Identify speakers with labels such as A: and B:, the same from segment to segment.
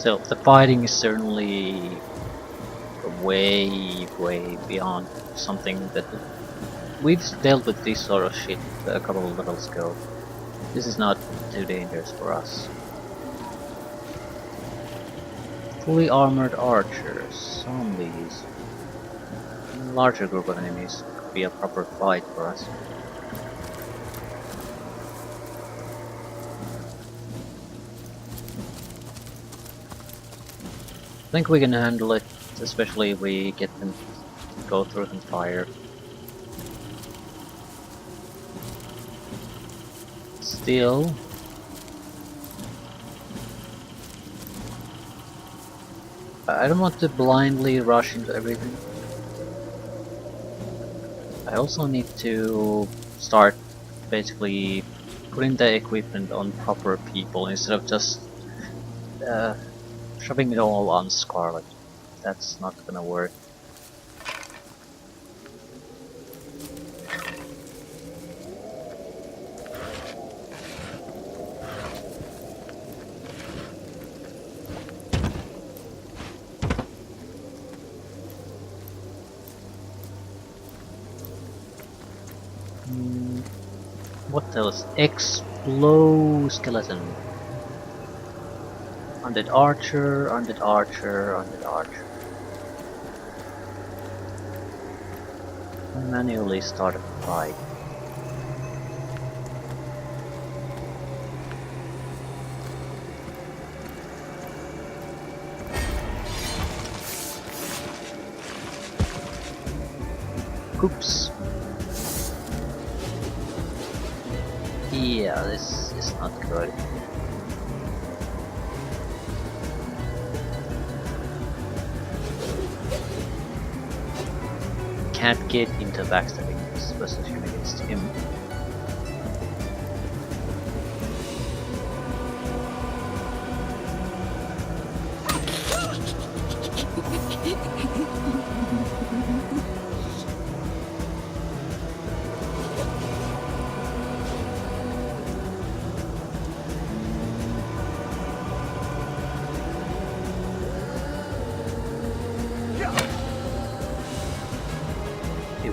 A: So the fighting is certainly way beyond something that we've dealt with this sort of shit a couple of levels ago. This is not too dangerous for us. Fully armored archers, zombies, a larger group of enemies could be a proper fight for us. I think we can handle it, especially if we get them to go through some fire. Still, I don't want to blindly rush into everything. I also need to start basically putting the equipment on proper people instead of just shoving it all on Scarlet. That's not gonna work. What else? Skeleton. Undead archer, undead archer, undead archer. Manually start a fight. Oops. Yeah, this is not good. Can't get into backstabbing this position against him.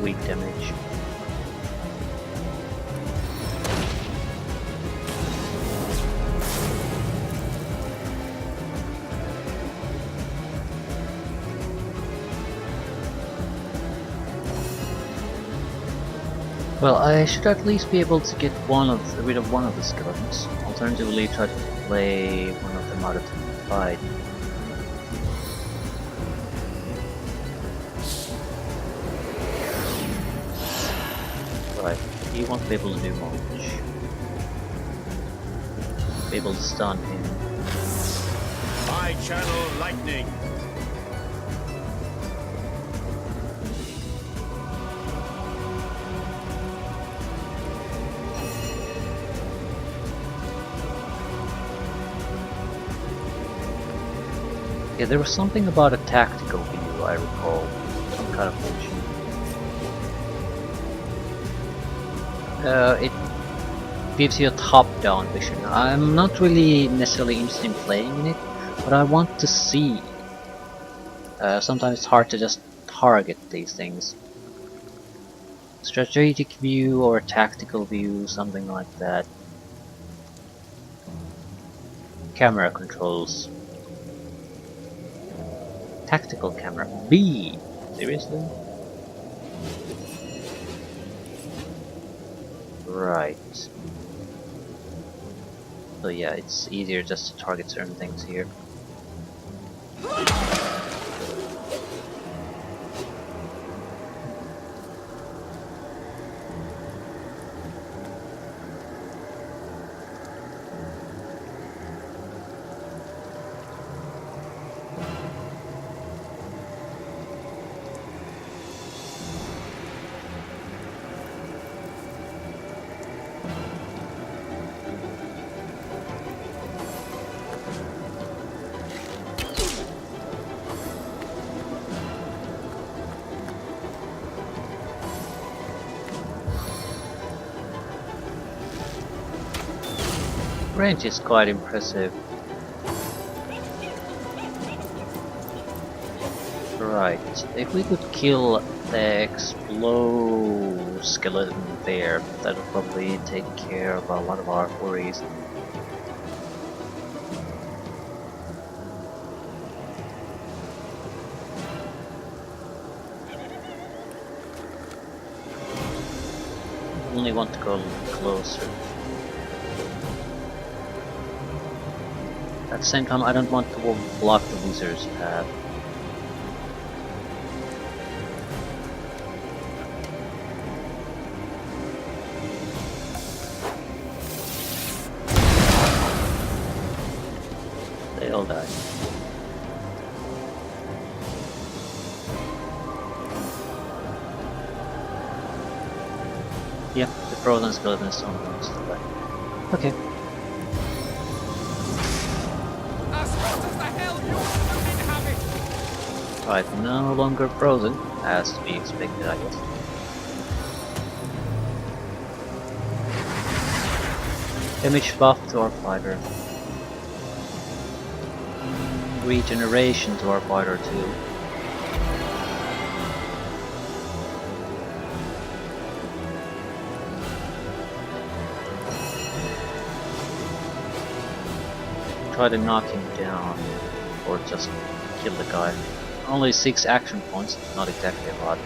A: Weak damage. Well, I should at least be able to get rid of one of the skeletons. Alternatively, try to play one of them out of the fight. Right, he won't be able to do much. Be able to stun him.
B: I channel lightning.
A: Yeah, there was something about a tactical view, I recall. Some kind of mention. It gives you a top-down vision. I'm not really necessarily interested in playing in it, but I want to see. Sometimes it's hard to just target these things. Strategic view or tactical view, something like that. Camera controls. Tactical camera. B! Seriously? Right. So yeah, it's easier just to target certain things here. Range is quite impressive. Right, if we could kill the skeleton there, that would probably take care of a lot of our worries. Only want to go a little closer. At the same time, I don't want to block the wizard's path. They all die. Yeah, the frozen skeleton is on the still die. Okay.
C: As hot as the hell you fucking have it!
A: Right, no longer frozen, as to be expected, I guess. Damage buff to our fighter. Regeneration to our fighter too. Try to knock him down, or just kill the guy. Only 6 action points, not exactly a lot.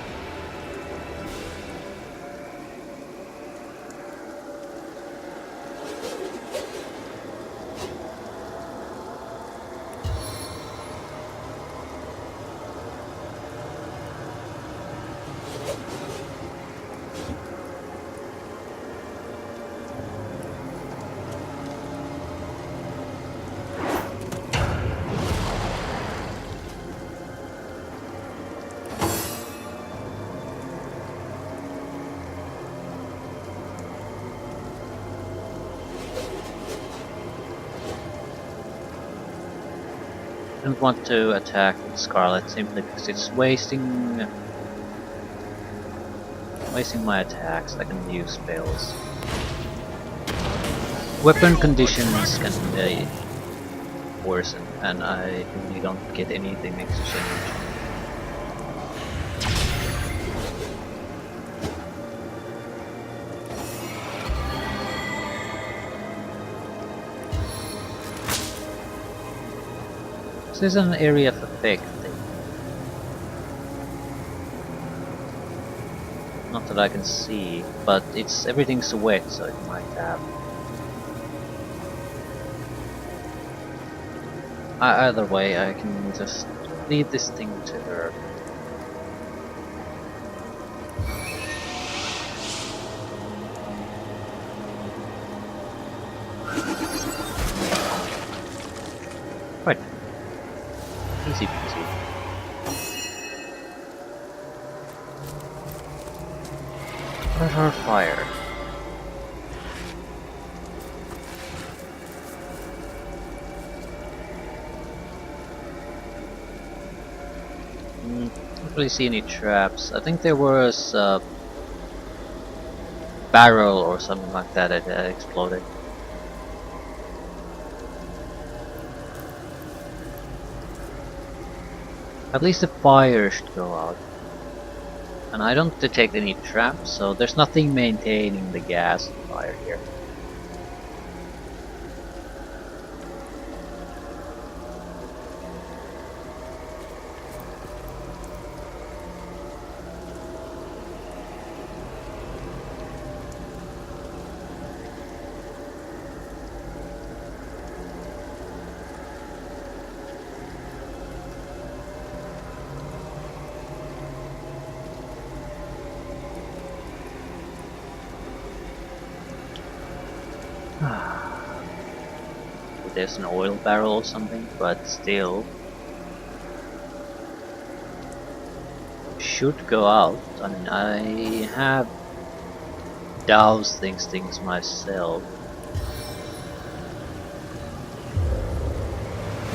A: I don't want to attack with Scarlet simply because it's wasting my attacks. I can use spells. Weapon conditions can worsen, and I really don't get anything exchange. This is an area of effect thing. Not that I can see, but everything's wet, so it might have. Either way, I can just lead this thing to her. Right. Easy peasy. Let her fire. Don't really see any traps. I think there was a barrel or something like that that exploded. At least the fire should go out. And I don't detect any traps, so there's nothing maintaining the gas fire here. There's an oil barrel or something, but still should go out. I mean, I have doused things myself.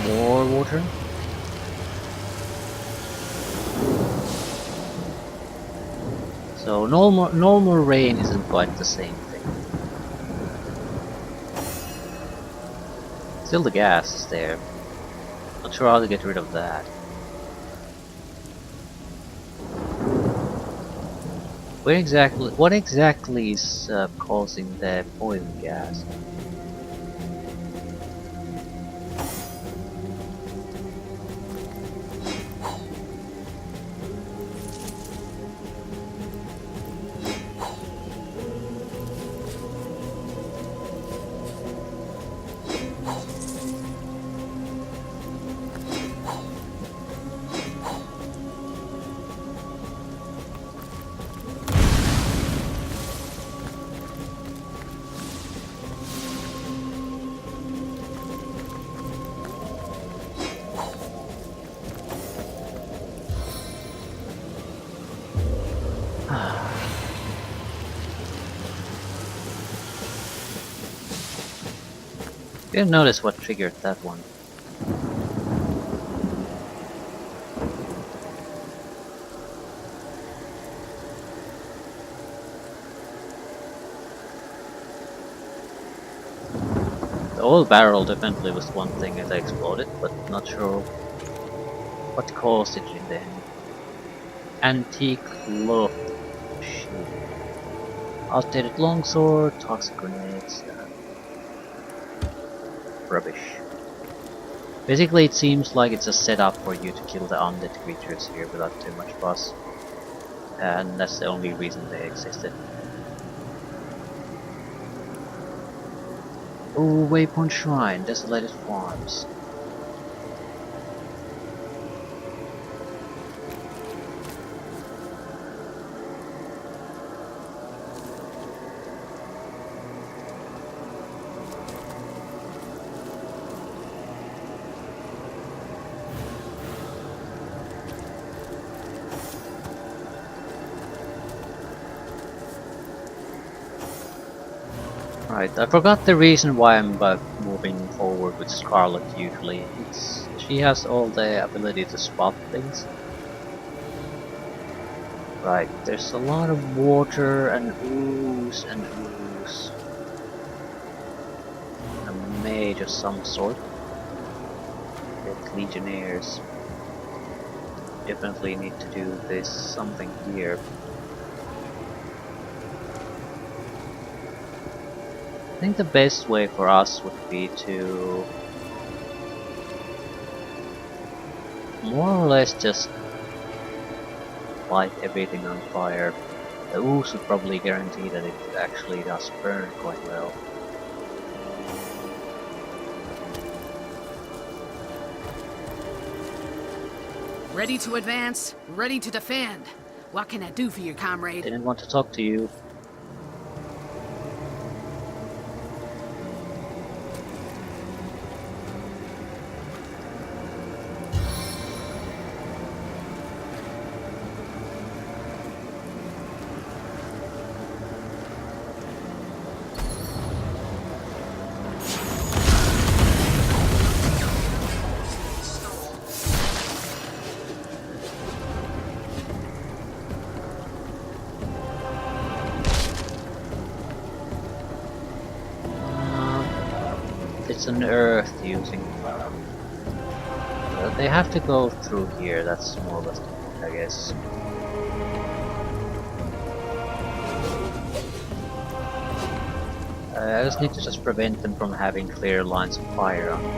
A: More water. So normal rain isn't quite the same thing. Still the gas is there. Not sure how to get rid of that. What exactly is causing the boiling gas? Didn't notice what triggered that one. The oil barrel definitely was one thing that exploded, but not sure what caused it in the end. Antique cloth shield. Outdated longsword, toxic grenades, rubbish. Basically it seems like it's a setup for you to kill the undead creatures here without too much fuss. And that's the only reason they existed. Oh, Waypoint Shrine, Desolated Farms. Right, I forgot the reason why I'm moving forward with Scarlet usually. She has all the ability to spot things. Right, there's a lot of water and ooze and ooze. A mage of some sort. With legionnaires. Definitely need to do this something here. I think the best way for us would be to more or less just light everything on fire. The ooze would probably guarantee that it actually does burn quite well.
D: Ready to advance, ready to defend. What can I do for you, comrade?
A: Didn't want to talk to you. It's an earth using. They have to go through here, that's more or less the point, I guess. I just need to just prevent them from having clear lines of fire on me.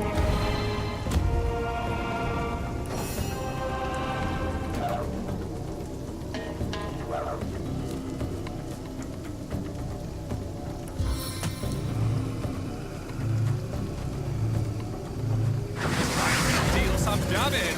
C: Deal some damage.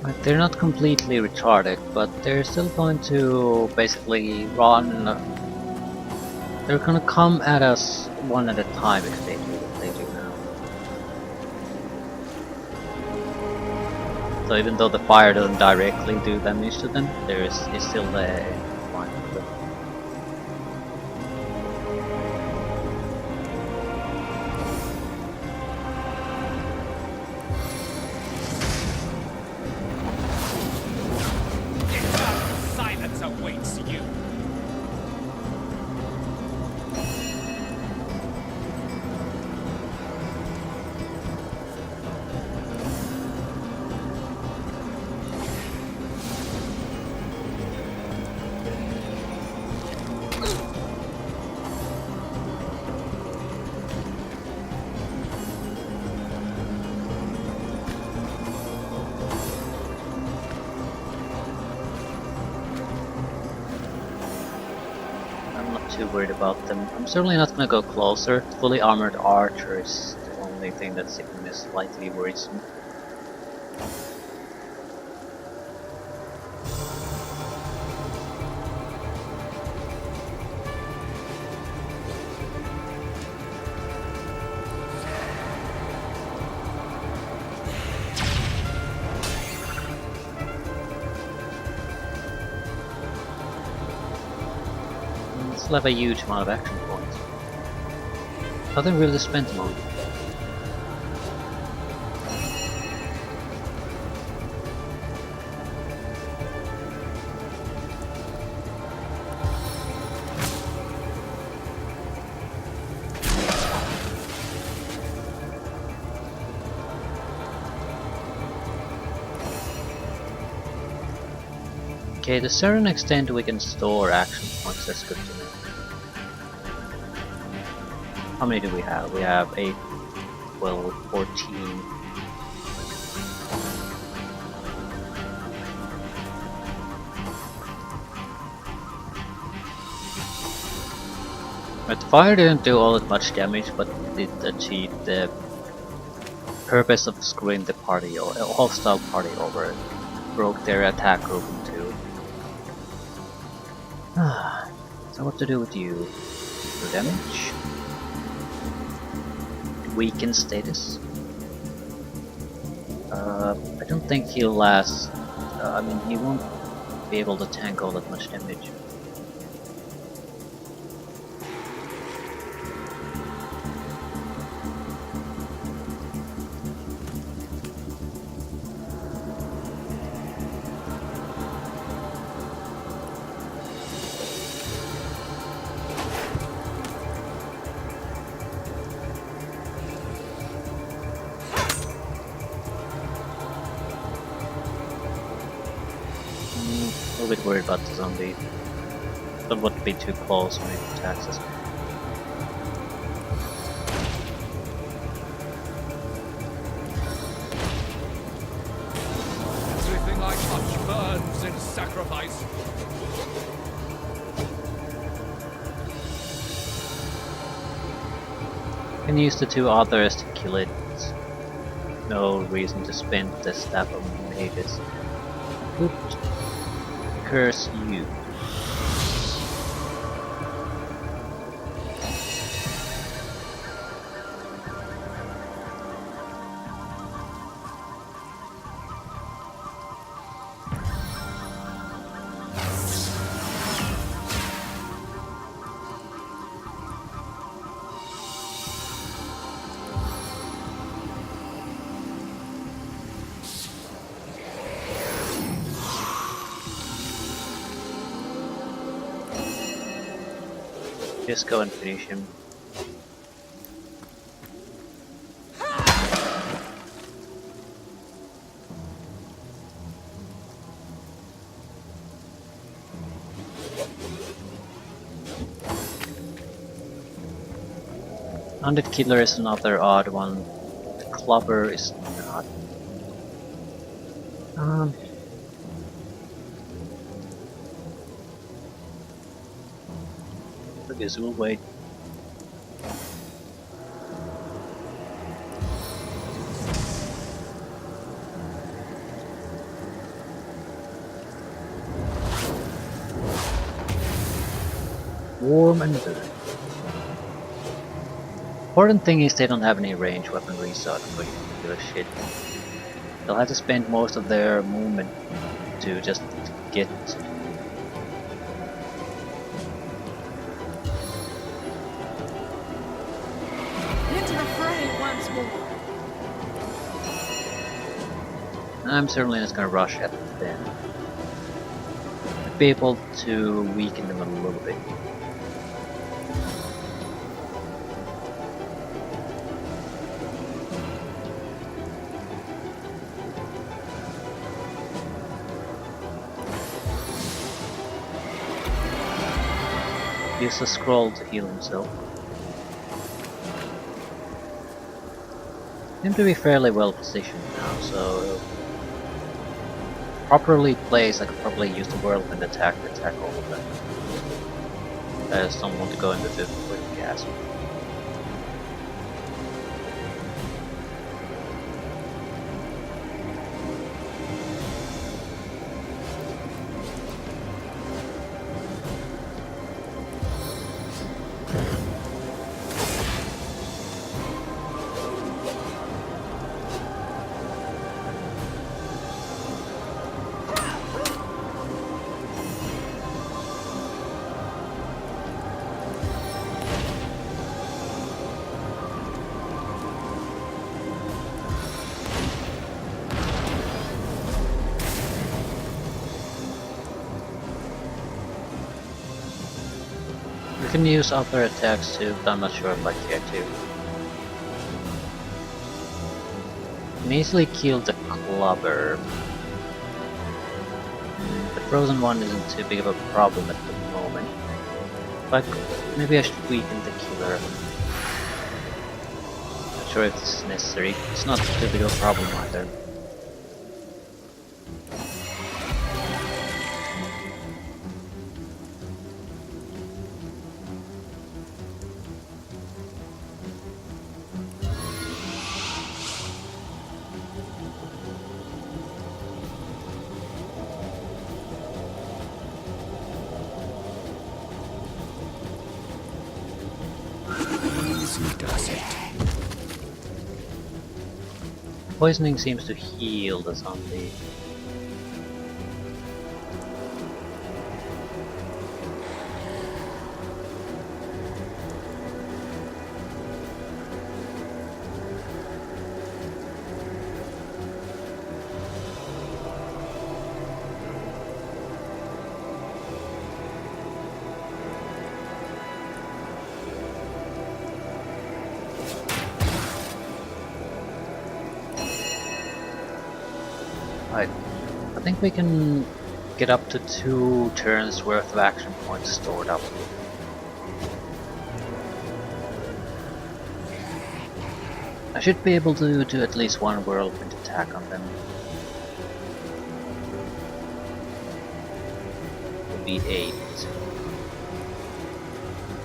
A: Right, they're not completely retarded, but they're still going to basically run. They're gonna come at us one at a time if they do what they do now. So even though the fire doesn't directly do damage to them, there is still the line of them. not too worried about them. I'm certainly not gonna go closer. Fully armored archer is the only thing that's even slightly worrisome. Still have a huge amount of action points. Nothing really spent them on. Okay, to a certain extent we can store action points, that's good to know. How many do we have? We have 8, 12, 14. But the fire didn't do all that much damage, but it did achieve the purpose of screwing the party or hostile party over. It broke their attack group in two. So what to do with you? Do damage? Weaken status. I don't think he'll last. I mean, he won't be able to tank all that much damage. A little bit worried about the zombie. Don't want to be too close when he attacks us.
C: Everything I touch burns in sacrifice.
A: Can use the two others to kill it. No reason to spend the staff on mages. Oops. Curse you. Just go and finish him. Undead Killer is another odd one. The Clubber is not. I guess we'll wait. Warm and good. Important thing is they don't have any range weaponry, so I don't really give a shit. They'll have to spend most of their movement to just get I'm certainly not gonna rush at them. I'd be able to weaken them a little bit. Use a scroll to heal himself. Seem to be fairly well positioned now, so properly placed, I could probably use the whirlwind attack to attack all of them. I just don't want to go in with the gas. You can use other attacks too, but I'm not sure if I care to. You can easily kill the clubber. The frozen one isn't too big of a problem at the moment. But maybe I should weaken the killer. Not sure if this is necessary. It's not too big of a problem either.
C: Easy does it.
A: Poisoning seems to heal the zombie. Right. I think we can get up to 2 turns worth of action points stored up. I should be able to do at least 1 whirlwind attack on them. Would be 8.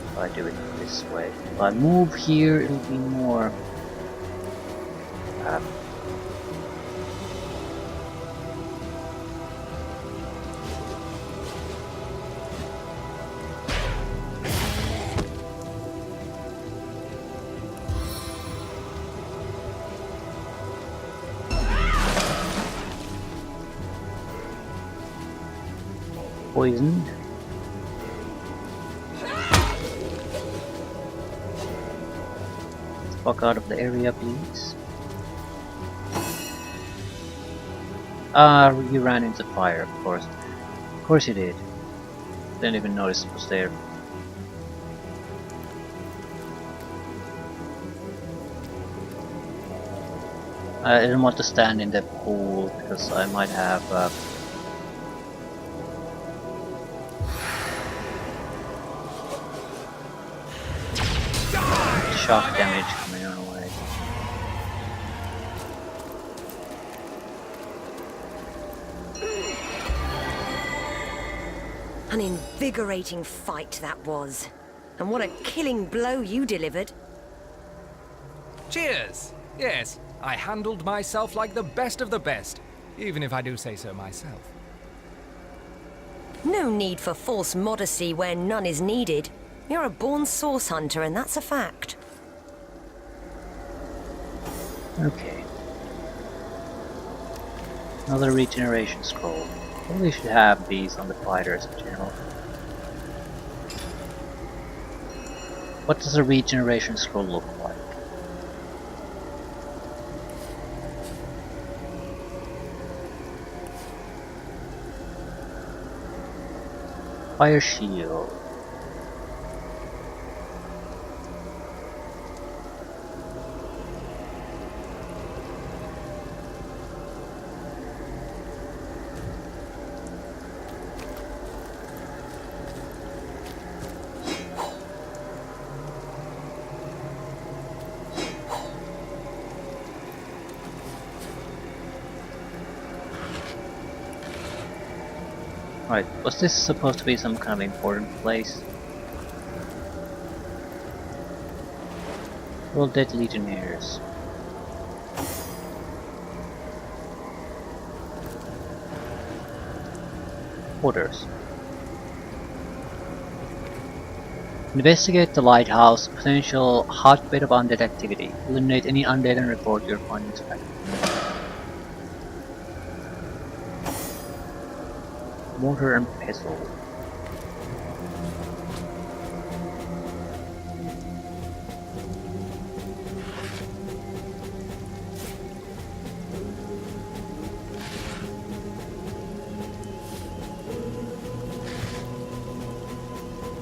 A: If I do it this way. If I move here, it'll be more. Poisoned. Fuck out of the area, please. You ran into fire, of course. Of course you did. Didn't even notice it was there. I didn't want to stand in the pool because I might have shock damage coming our way.
E: An invigorating fight that was. And what a killing blow you delivered.
C: Cheers! Yes, I handled myself like the best of the best, even if I do say so myself.
E: No need for false modesty where none is needed. You're a born source hunter, and that's a fact.
A: Okay. Another regeneration scroll. Probably should have these on the fighters in general. What does a regeneration scroll look like? Fire shield. Right, was this supposed to be some kind of important place? Well, dead legionnaires. Orders. Investigate the lighthouse, potential hotbed of undead activity. Eliminate any undead and report your findings back. Mortar and pestle.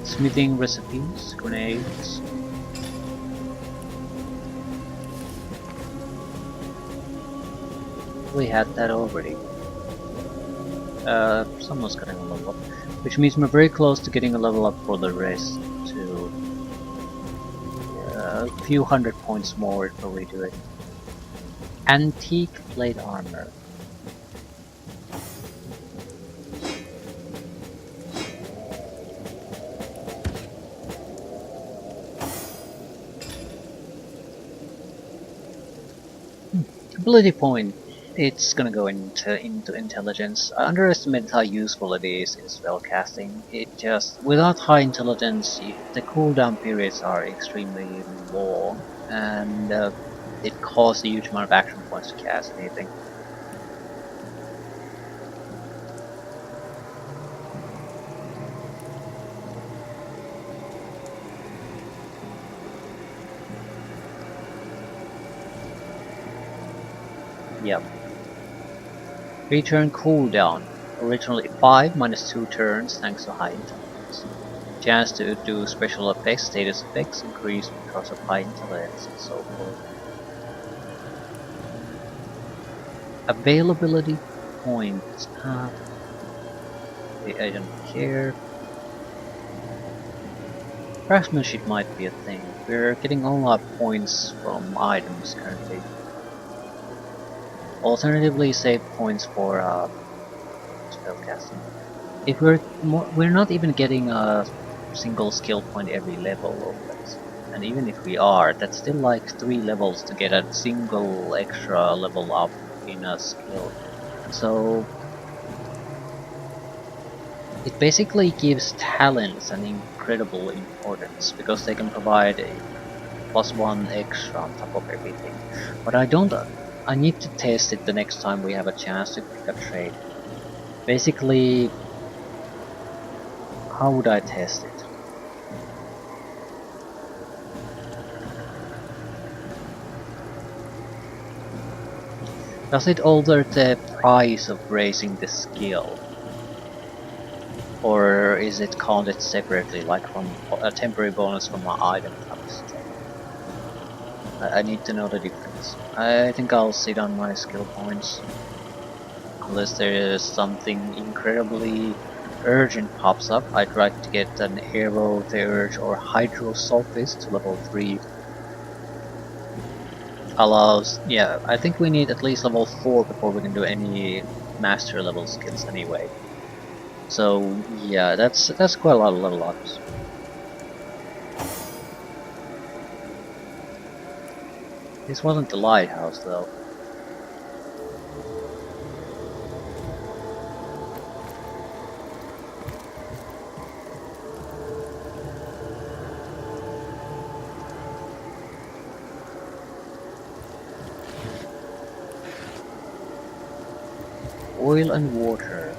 A: Smithing recipes, grenades. We had that already. Someone's getting a level up, which means we're very close to getting a level up for the rest to a few hundred points more if we do it. Antique plate armor. Ability point. It's gonna go into intelligence. I underestimated how useful it is in spellcasting. It just, without high intelligence, the cooldown periods are extremely long, and it costs a huge amount of action points to cast anything. Yep. Return cooldown. Originally 5 minus 2 turns thanks to high intelligence. Chance to do special effects, status effects increase because of high intelligence and so forth. Availability points. I don't care. Craftsmanship might be a thing. We're getting all our points from items currently. Alternatively, save points for spellcasting. If we're not even getting a single skill point every level of this, and even if we are, that's still like 3 levels to get a single extra level up in a skill. So it basically gives talents an incredible importance because they can provide a +1 extra on top of everything. But I need to test it the next time we have a chance to pick a trade. Basically, how would I test it? Does it alter the price of raising the skill? Or is it counted separately, like from a temporary bonus from my item comes? I need to know the difference. I think I'll sit on my skill points. Unless there is something incredibly urgent pops up, I try to get an Aero Theurge or Hydro Sophist to level 3. Allows, yeah, I think we need at least level 4 before we can do any master level skills anyway. So yeah, that's quite a lot of level ups. This wasn't the lighthouse though. Oil and water.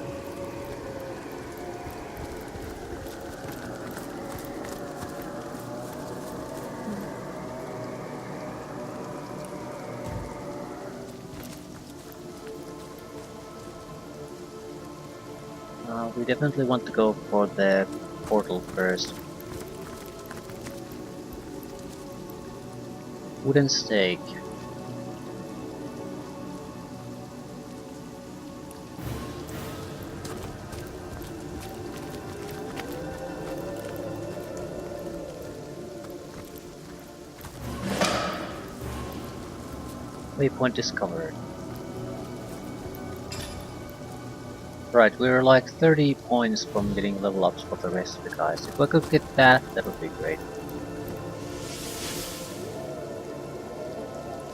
A: We definitely want to go for the portal first. Wooden stake. Waypoint discovered. Right, we're like 30 points from getting level ups for the rest of the guys. If I could get that, that would be great.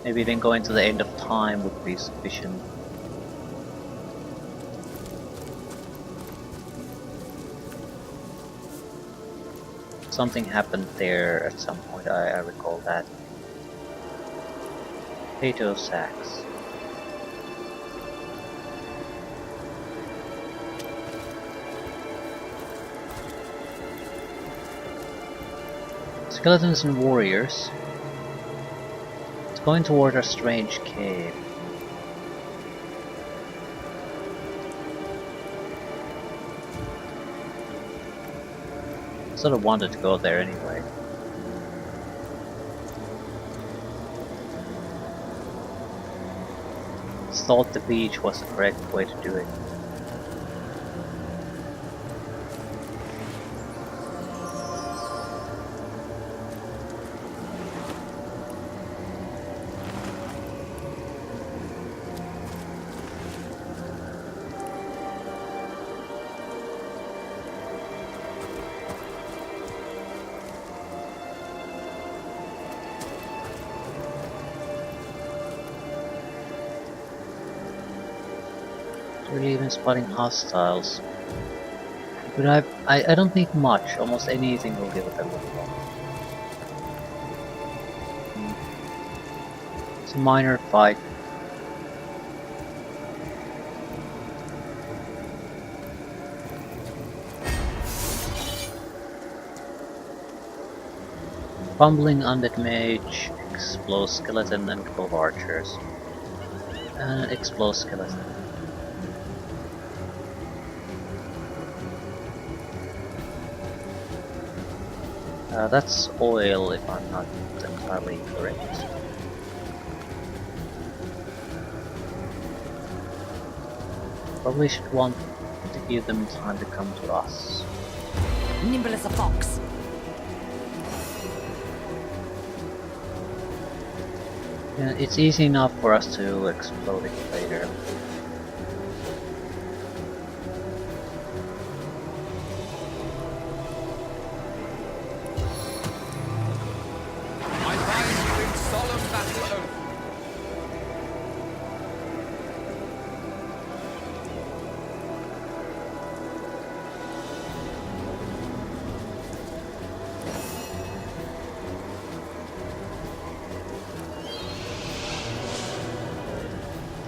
A: Maybe even going to the end of time would be sufficient. Something happened there at some point, I recall that. Potato sacks. Skeletons and warriors. It's going toward a strange cave. Sort of wanted to go there anyway. Thought the beach was the correct way to do it. Really even spotting hostiles. But I don't need much, almost anything will give it a look. It's a minor fight. Fumbling undead mage, explode skeleton and couple of archers. And explode skeleton. That's oil, if I'm not entirely correct. Probably should want to give them time to come to us.
E: Nimble as a fox.
A: Yeah, it's easy enough for us to explode it later.
C: I bind you in solemn battle oath.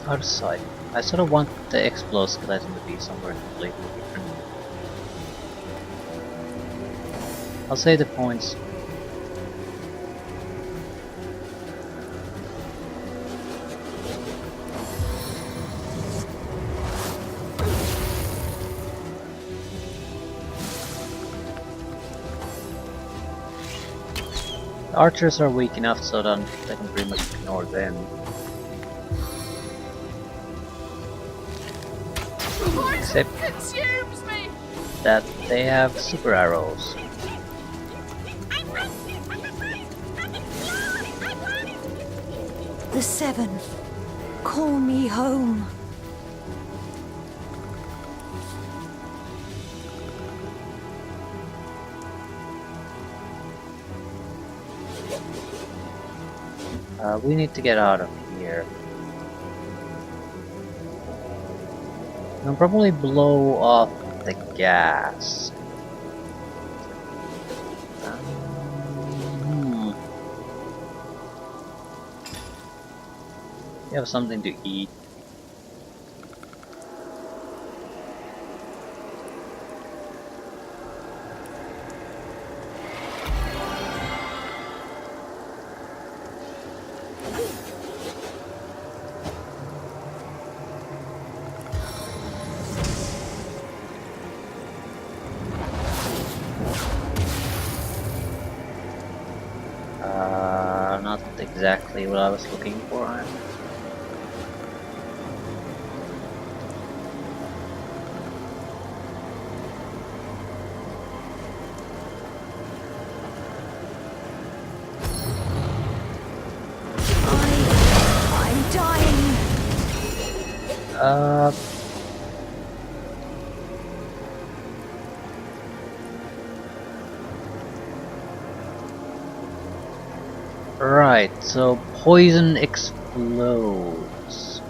A: Out of sight. I sort of want the explode skeleton to be somewhere completely different. I'll say the points. The archers are weak enough so that they can pretty much ignore them. Except
D: Consumes me!
A: that they have super arrows.
E: The seventh. Call me home.
A: We need to get out of here. I'll probably blow off the gas. You have something to eat. Not exactly what I was looking for.
E: I'm dying.
A: Right, so poison explodes.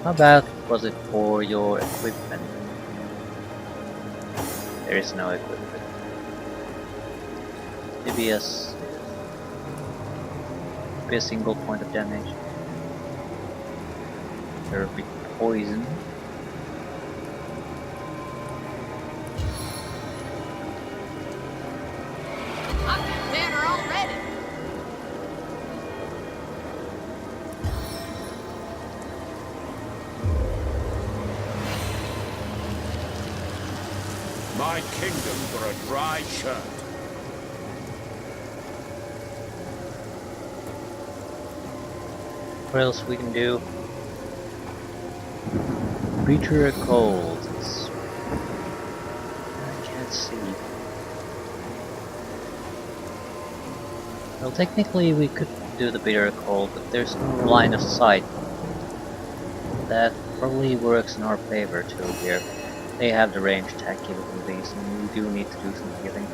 A: How bad was it for your equipment? There is no equipment. Maybe a single point of damage. They're a bit poison.
D: I feel better already.
B: My kingdom for a dry shirt.
A: What else we can do? Creature cold. I can't see. Well, technically we could do the bitter cold, but there's no line of sight. That probably works in our favor too here. They have the range attack capabilities, and we do need to do some healing.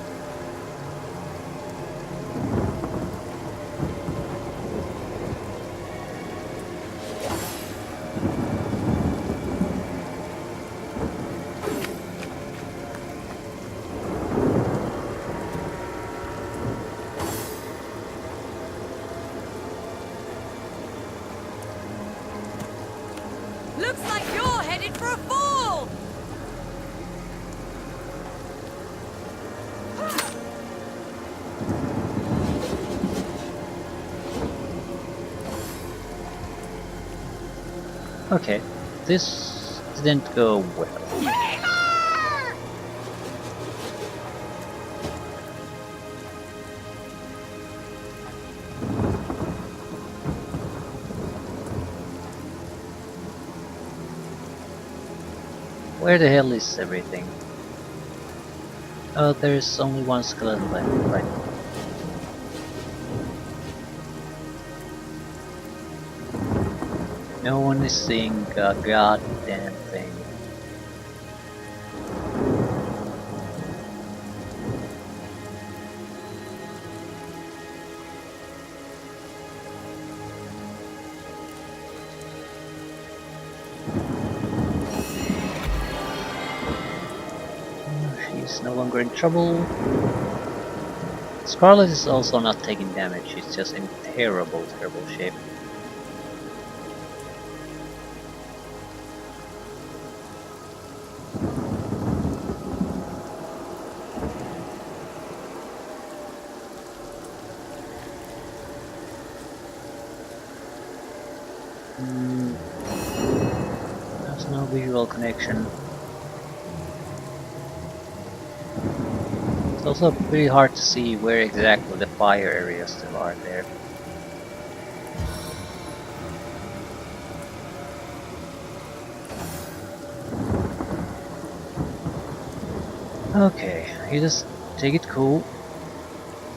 E: Looks like you're headed for a fall!
A: Okay, this didn't go well. Where the hell is everything? Oh, there's only one skeleton left, right. No one is seeing a goddamn thing. She's no longer in trouble. Scarlet is also not taking damage, she's just in terrible shape. There's no visual connection. It's also pretty hard to see where exactly the fire areas still are there. Okay, you just take it cool.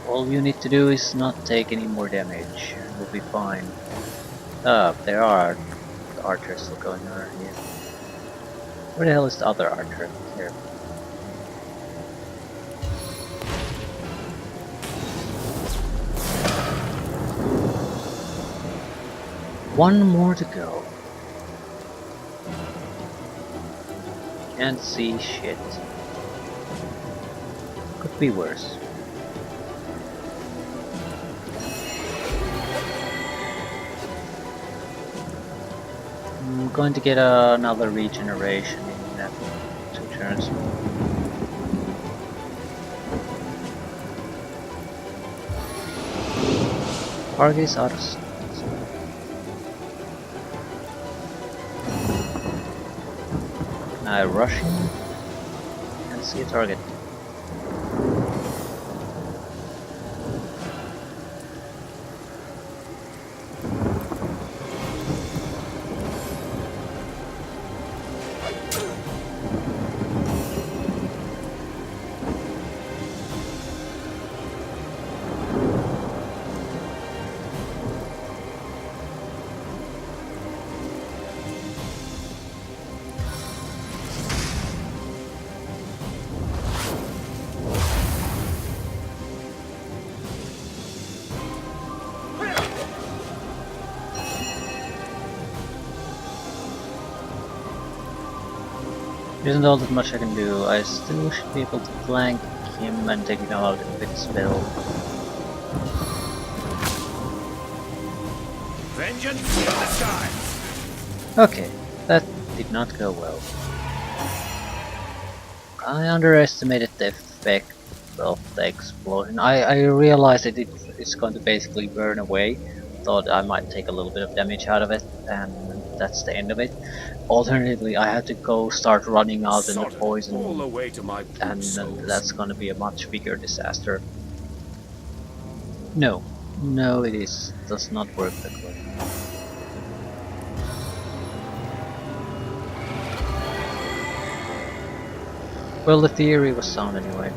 A: All you need to do is not take any more damage. We'll be fine. There are the archers still going on here. Where the hell is the other archer? Here. One more to go. Can't see shit. Could be worse. I'm going to get another regeneration in 2 turns. Target is out of sight. Can I rush him? Can't see a target. There isn't all that much I can do. I still should be able to flank him and take him out with a spell.
B: Vengeance in the sky!
A: Okay, that did not go well. I underestimated the effect of the explosion. I realized that it's going to basically burn away. Thought I might take a little bit of damage out of it, and that's the end of it. Alternatively, I had to go start running out in the
B: Sodden all
A: poison,
B: the way to my boot
A: and
B: soles.
A: that's going to be a much bigger disaster. No, no, does not work that way. Well, the theory was sound anyway.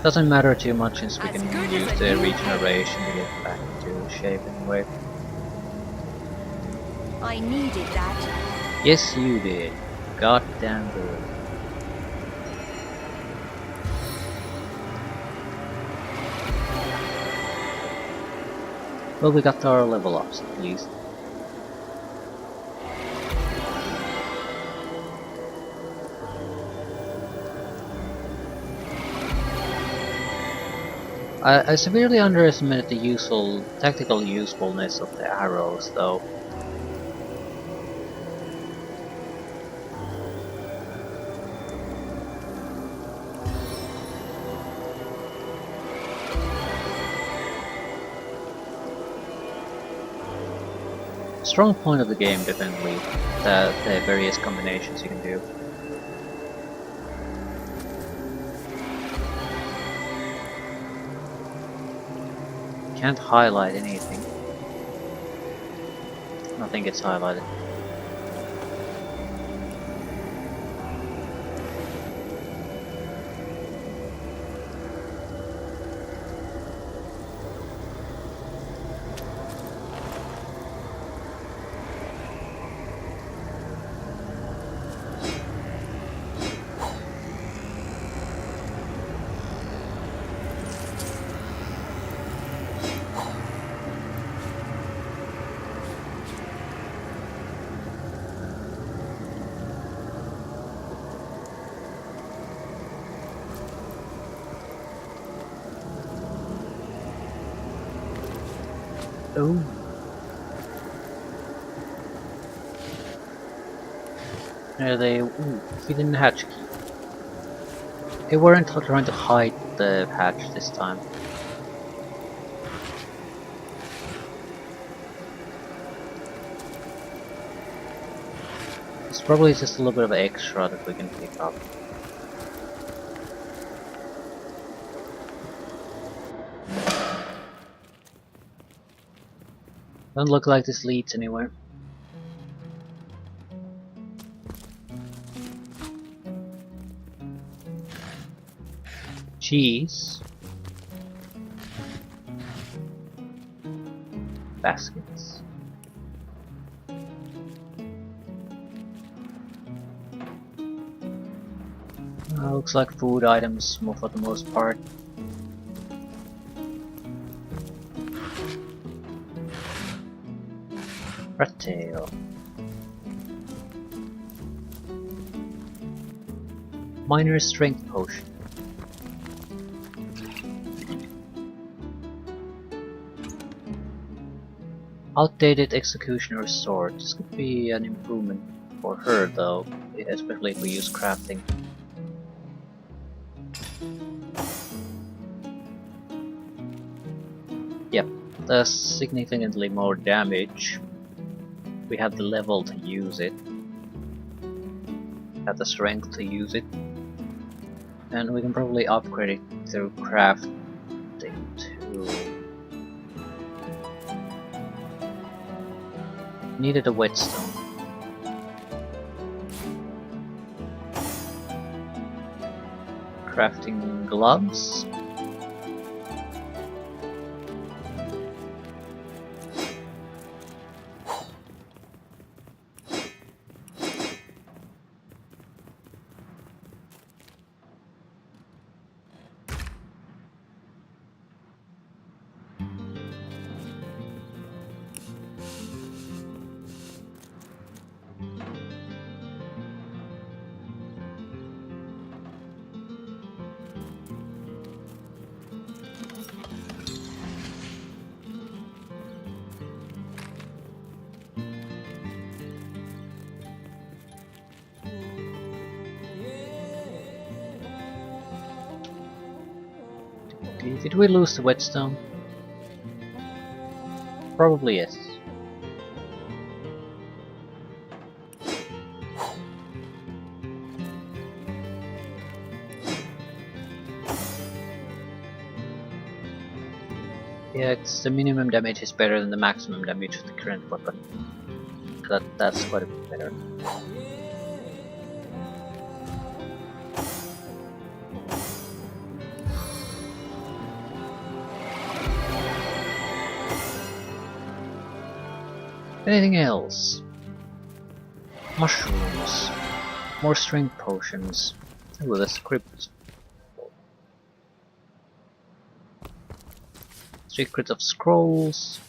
A: Doesn't matter too much since we
E: As
A: can
E: good as
A: use
E: a
A: the
E: new
A: regeneration to get back into shape anyway.
E: I needed that.
A: Yes, you did. Goddamn good. Well, we got our level ups at least. I severely underestimated the tactical usefulness of the arrows, though. Strong point of the game, definitely, the various combinations you can do. Can't highlight anything. Nothing gets highlighted. Oh. There they hidden hatch key. They weren't trying to hide the hatch this time. It's probably just a little bit of extra that we can pick up. Don't look like this leads anywhere. Cheese. Baskets. Looks like food items for the most part. Rat tail. Minor strength potion. Outdated executioner's sword. This could be an improvement for her though, especially if we use crafting. Yep, does significantly more damage. We have the level to use it. Have the strength to use it. And we can probably upgrade it through crafting too. Needed a whetstone. Crafting gloves. Okay, did we lose the whetstone? Probably yes. Yeah, it's the minimum damage is better than the maximum damage of the current weapon. That's quite a bit better. Anything else? Mushrooms. More strength potions. Ooh, the script. Secret of Scrolls.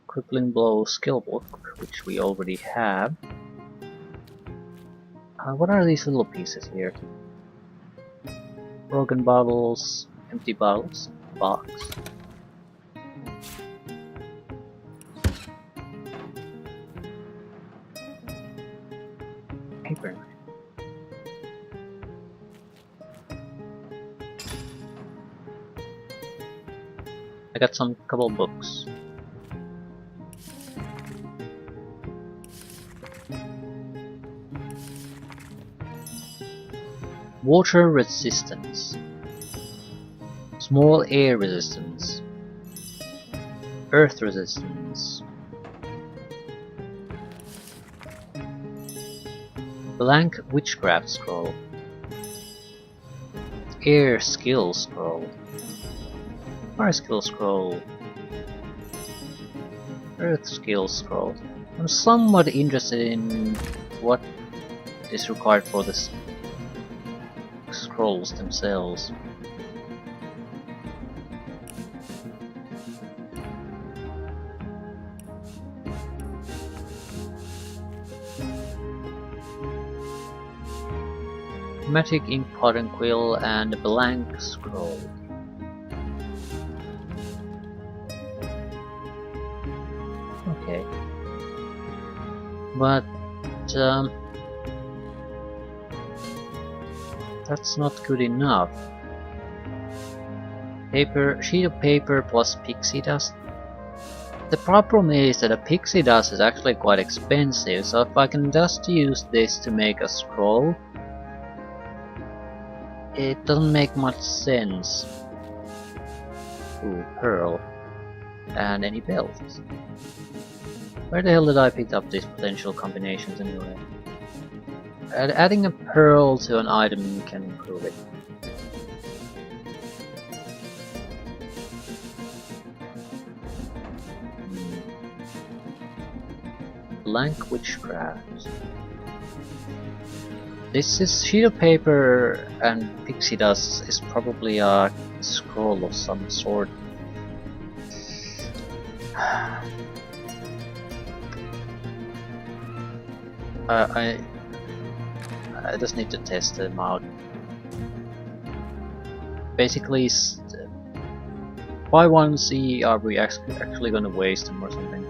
A: Crippling Blow skill book, which we already have. What are these little pieces here? Broken bottles, empty bottles, box. Paper. I got some couple books. Water resistance. Small air resistance. Earth resistance. Blank witchcraft scroll. Air skill scroll. Fire skill scroll. Earth skill scroll. I'm somewhat interested in what is required for the scrolls themselves. Chromatic ink pot and quill and a blank scroll. Okay. But that's not good enough. Sheet of paper plus pixie dust. The problem is that a pixie dust is actually quite expensive, so if I can just use this to make a scroll, it doesn't make much sense. Ooh, pearl. And any belts. Where the hell did I pick up these potential combinations anyway? Adding a pearl to an item can improve it. Blank witchcraft. This is sheet of paper and pixie dust is probably a scroll of some sort. I just need to test them out. Basically, why one see are we actually gonna waste them or something?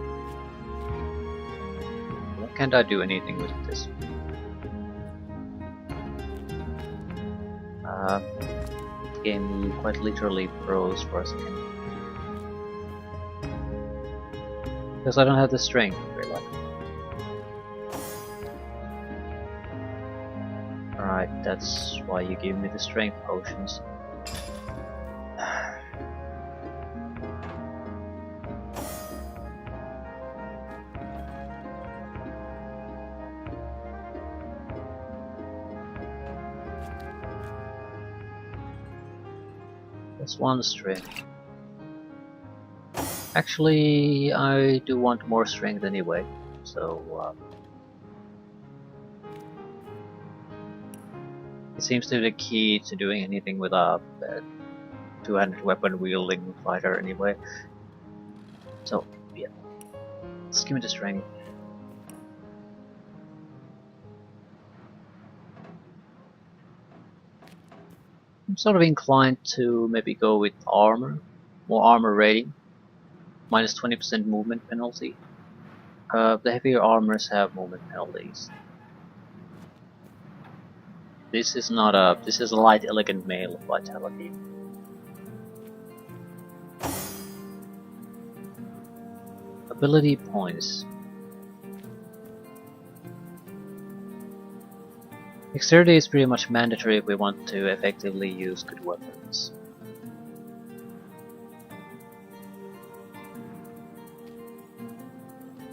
A: Why can't I do anything with this? Game quite literally froze for a second. Because I don't have the strength, very likely. Alright, that's why you give me the strength potions. That's one strength. Actually, I do want more strength anyway, so it seems to be the key to doing anything with a two-handed weapon wielding fighter anyway. So, yeah. Let's give me the strength. I'm sort of inclined to maybe go with armor. More armor rating. Minus 20% movement penalty. The heavier armors have movement penalties. This is not a. This is a light, elegant male vitality. Ability points. Dexterity is pretty much mandatory if we want to effectively use good weapons.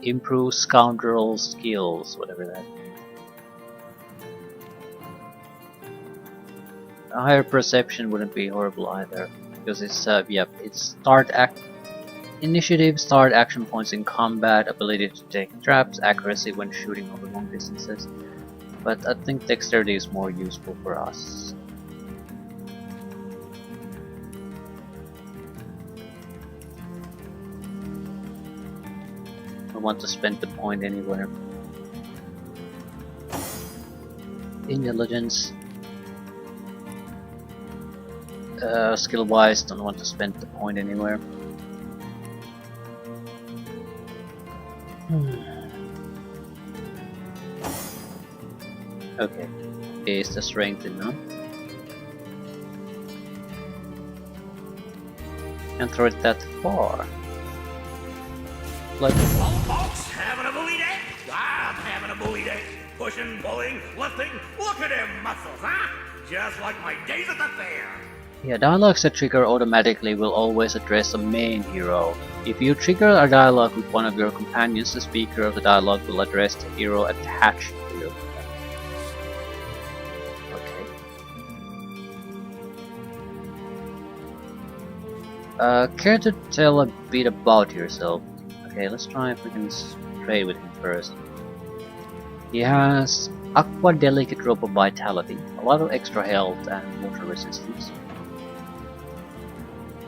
A: Improve scoundrel skills, whatever that. A higher perception wouldn't be horrible either, because it's it's initiative, start action points in combat, ability to take traps, accuracy when shooting over long distances. But I think dexterity is more useful for us. I want to spend the point anywhere. Intelligence. Skill wise, don't want to spend the point anywhere. Okay, is the strength enough? Can't throw it that far. Like,
B: Well, folks, having a bully day? I'm having a bully day. Pushing, pulling, lifting. Look at them muscles, huh? Just like my days at the fair.
A: yeah, dialogues that trigger automatically will always address the main hero. If you trigger a dialogue with one of your companions, the speaker of the dialogue will address the hero attached to your companion. Okay. Care to tell a bit about yourself? Okay, let's try if we can trade with him first. He has Aqua Delicate Rope of Vitality, a lot of extra health and water resistance.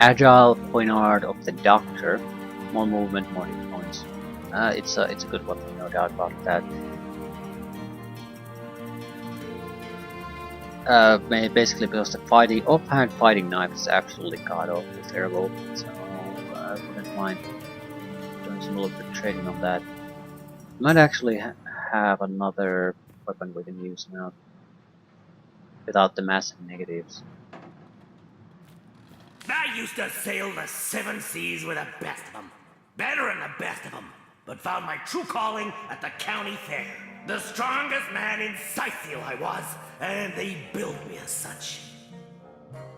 A: Agile Poignard of the Doctor, more movement, more hit points. It's a good weapon, no doubt about that. Basically because the offhand fighting knife is absolutely god awful terrible, so I wouldn't mind doing some little bit of trading on that. Might actually have another weapon we can use now without the massive negatives.
B: I used to sail the 7 seas with the best of them. Better than the best of them. But found my true calling at the county fair. The strongest man in Scythiel I was, and they billed me as such.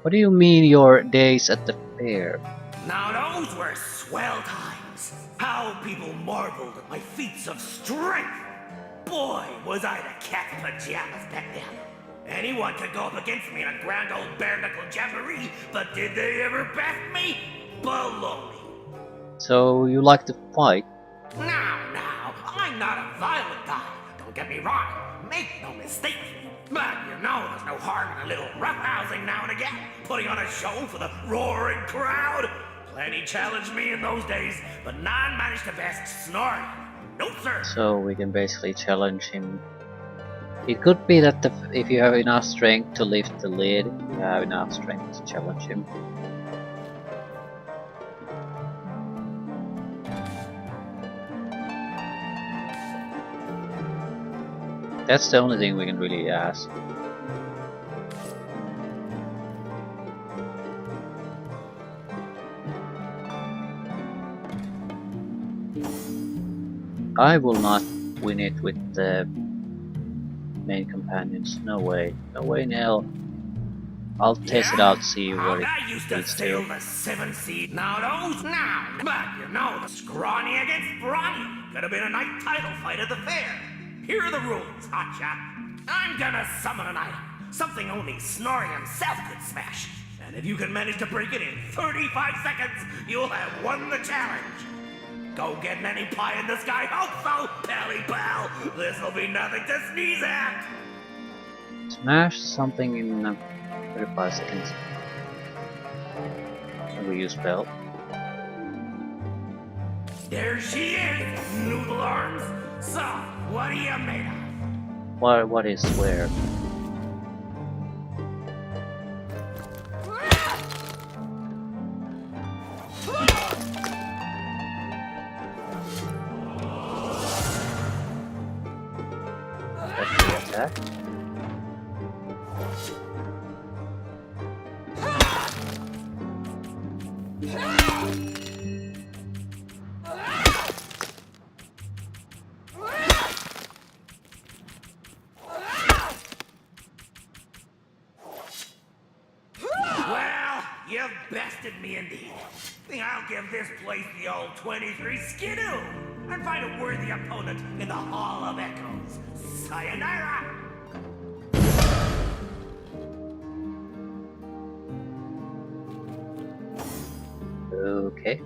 A: What do you mean your days at the fair?
B: Now those were swell times. How people marveled at my feats of strength. Boy, was I the cat's pajamas back then. Anyone could go up against me in a grand old bare-knuckle jamboree, but did they ever back me? Baloney.
A: So you like to fight?
B: Now, I'm not a violent guy. Don't get me wrong. Make no mistake. But you know there's no harm in a little roughhousing now and again. Putting on a show for the roaring crowd. Plenty challenged me in those days, but none managed to best Snorri. No, sir.
A: So we can basically challenge him. It could be that if you have enough strength to lift the lid, you have enough strength to challenge him. That's the only thing we can really ask. I will not win it with the main companions. No way. No way in hell. I'll test it out, see what it
B: I used to
A: leads
B: sail
A: to.
B: the 7 seas. Now those now. But you know, the scrawny against brawny. Could have been a night title fight at the fair. Here are the rules, hotshot. I'm gonna summon an item. Something only Snorri himself could smash. And if you can manage to break it in 35 seconds, you'll have won the challenge. Go get any pie in the sky hope so, pally pal. This'll be nothing to sneeze at.
A: Smash something in 35 seconds. And we use belt.
B: There she is, noodle arms. So, what are you made of?
A: What is where? That's the attack.
B: have bested me indeed. Think I'll give this place the old 23 skidoo and find a worthy opponent in the Hall of Echoes. Sayonara!
A: Okay.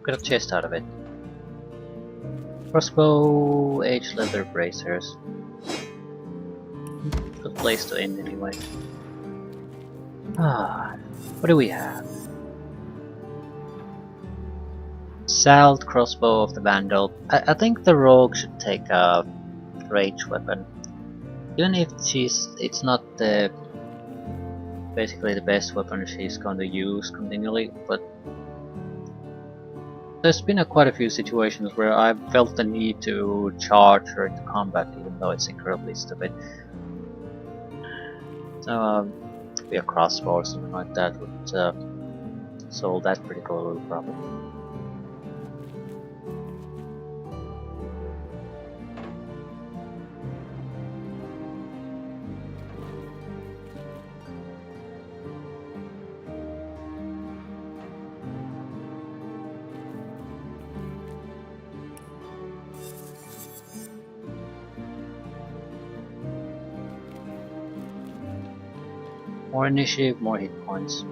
A: Got a chest out of it. Crossbow, aged leather bracers. Good place to end anyway. What do we have? Salved crossbow of the Vandal. I think the rogue should take a rage weapon. Even if it's not the basically the best weapon she's going to use continually, but there's been quite a few situations where I've felt the need to charge her into combat, even though it's incredibly stupid. So be a crossbow or something like that would solve that particular problem. More initiative, more hit points.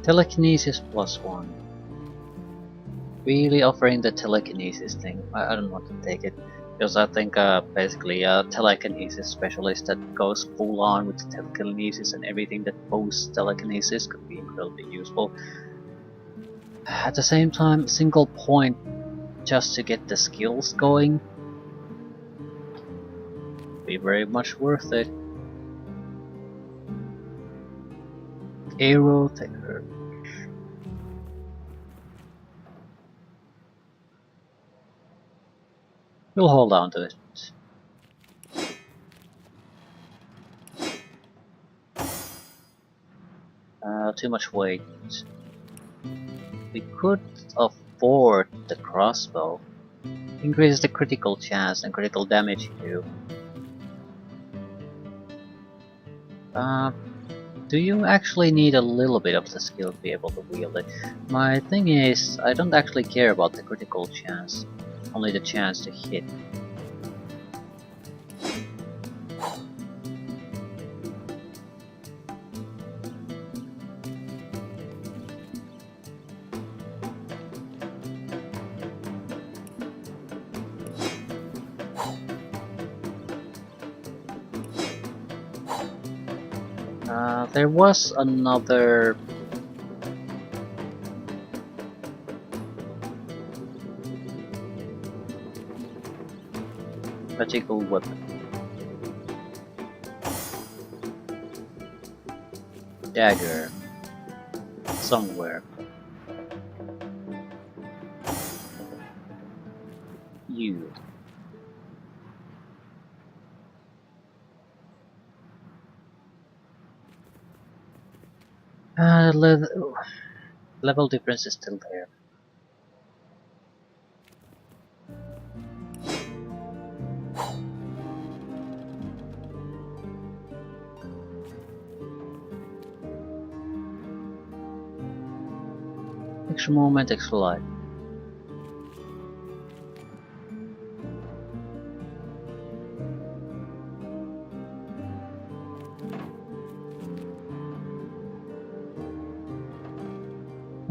A: Telekinesis +1. Really offering the telekinesis thing. I don't want to take it. Because I think basically a telekinesis specialist that goes full on with telekinesis and everything that boosts telekinesis could be incredibly useful. At the same time, single point just to get the skills going be very much worth it. Arrow taker. We'll hold on to it. Too much weight. We could afford the crossbow. Increases the critical chance and critical damage you do. Do you actually need a little bit of the skill to be able to wield it? My thing is, I don't actually care about the critical chance, only the chance to hit. There was another magical weapon. Dagger. Somewhere. You. Level difference is still there. Extra movement, extra life.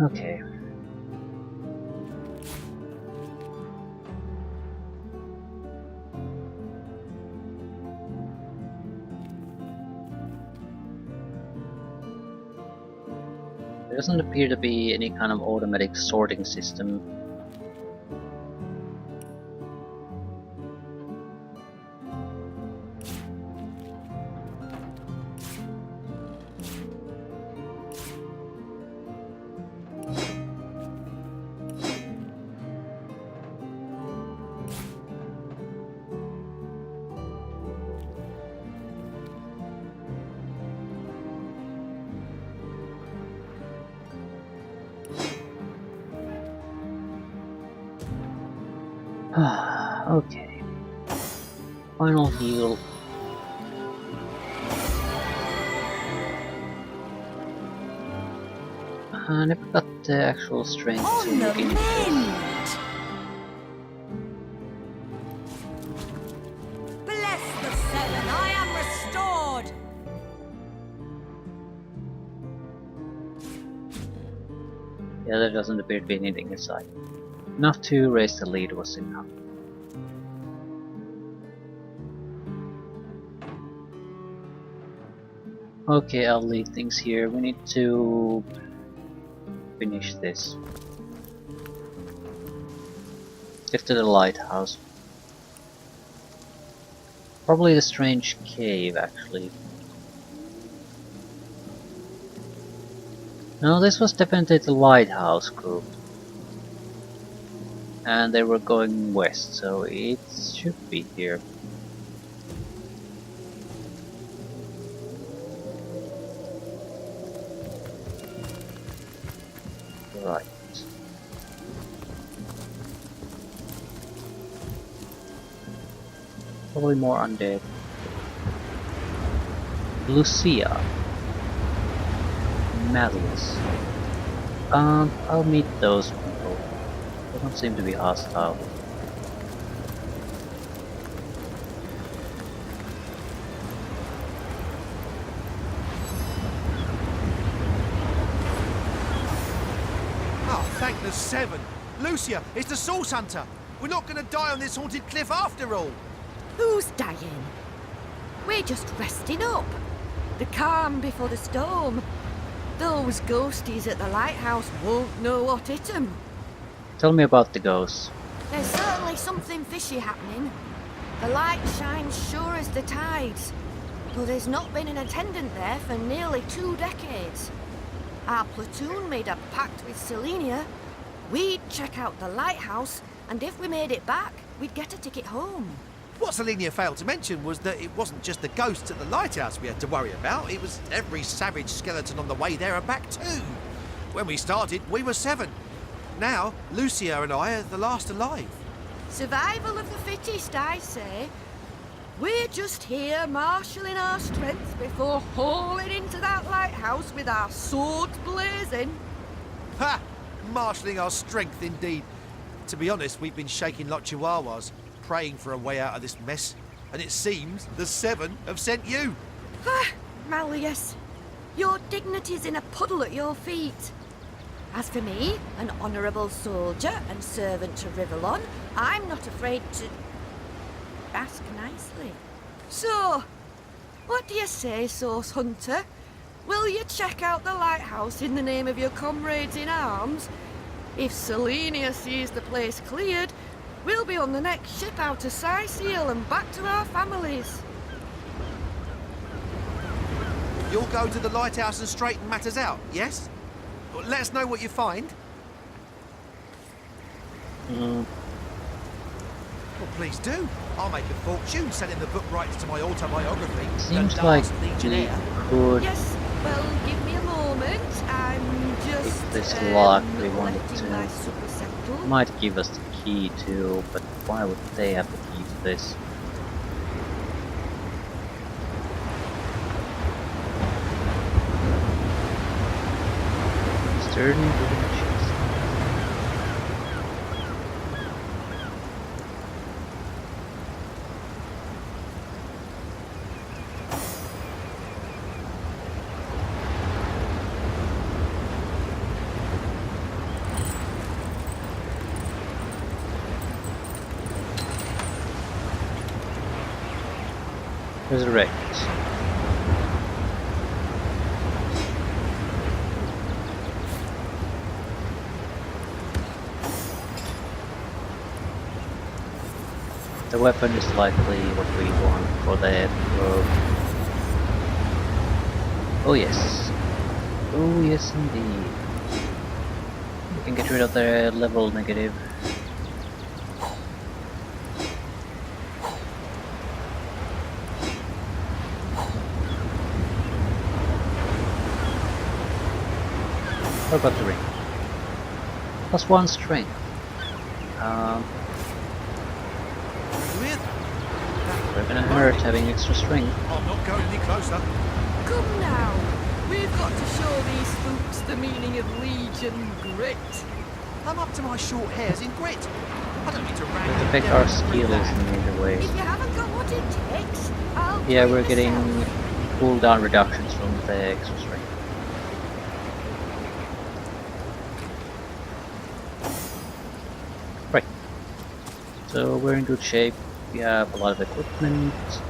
A: Okay. There doesn't appear to be any kind of automatic sorting system. Okay. Final heal. I never got the actual strength to
E: On the
A: look into this.
E: mend! Bless the seven, I am restored!
A: Yeah, there doesn't appear to be anything inside. Enough to raise the lead was enough. Okay, I'll leave things here. We need to finish this. Get to the lighthouse. Probably the strange cave, actually. No, this was definitely the lighthouse group. And they were going west, so it should be here. Right. Probably more undead. Lucia. Malleus. I'll meet those people. They don't seem to be hostile.
F: Oh, thank the seven. Lucia, it's the Source Hunter. We're not going to die on this haunted cliff after all.
G: Who's dying? We're just resting up. The calm before the storm. Those ghosties at the lighthouse won't know what hit 'em.
A: Tell me about the ghosts.
G: There's certainly something fishy happening. The light shines sure as the tides, though there's not been an attendant there for nearly 2 decades. Our platoon made a pact with Selenia. We'd check out the lighthouse, and if we made it back, we'd get a ticket home.
F: What Selenia failed to mention was that it wasn't just the ghosts at the lighthouse we had to worry about. It was every savage skeleton on the way there and back too. When we started, we were 7. Now, Lucia and I are the last alive.
G: Survival of the fittest, I say. We're just here marshalling our strength before hauling into that lighthouse with our swords blazing.
F: Ha! Marshalling our strength indeed. To be honest, we've been shaking like chihuahuas, praying for a way out of this mess. And it seems the 7 have sent you.
G: Ah, Malleus, your dignity's in a puddle at your feet. As for me, an honourable soldier and servant to Rivellon, I'm not afraid to ask nicely. So, what do you say, Source Hunter? Will you check out the lighthouse in the name of your comrades in arms? If Selenia sees the place cleared, we'll be on the next ship out to Sicil and back to our families.
F: You'll go to the lighthouse and straighten matters out, yes? Let us know what you find. Well, please do. I'll make a fortune selling the book rights to my autobiography.
A: Seems
F: The
A: like
F: Last
A: we
F: Legionnaire.
A: could,
G: Yes, well, give me a moment. I'm just
A: if this lock we wanted
G: letting my
A: to,
G: supper settle.
A: might give us the key to, but why would they have the key to this? Sturdy wooden chest. Resurrect. The weapon is likely what we want for that probe. Oh yes. Oh yes indeed. We can get rid of the level negative. What about the ring? +1 strength. hurt having extra strength.
F: I'm not going any closer.
G: Come now. We've got to show these spooks the meaning of Legion grit.
F: I'm up to my short hairs in grit. I don't need to
A: We
F: wrangle
A: have to pick
F: them
A: our
F: down through
A: skills
F: that.
A: in either way.
G: If you haven't got what it takes, I'll
A: Yeah,
G: do it
A: we're getting
G: myself.
A: cooldown reductions from the extra strength. Right. So we're in good shape. We have a lot of equipment.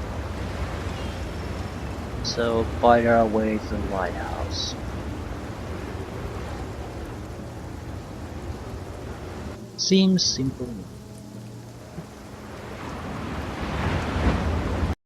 A: So fight our way to the lighthouse. Seems simple enough.